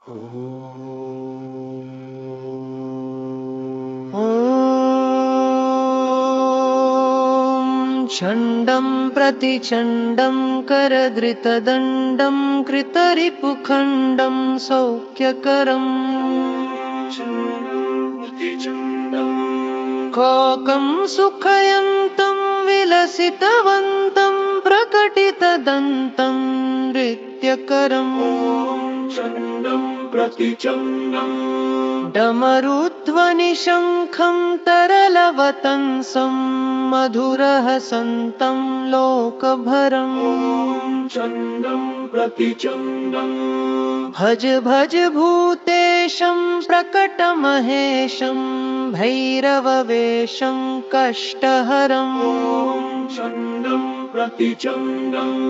ॐ चण्डं प्रतिचण्डं करधृतदण्डं कृतरिपुखण्डं सौख्यकरम् कोकं सुखयन्तं विलसितवन्तं प्रकटितदन्तं नृत्यकरम् प्रतिचण्डम् डमरुध्वनिशङ्खं तरलवतंसं मधुरहसन्तं लोकभरम् चण्डं प्रतिचण्डम् भज भज भूतेशं प्रकटमहेशं भैरववेशं कष्टहरम् चण्डं प्रतिचण्डम्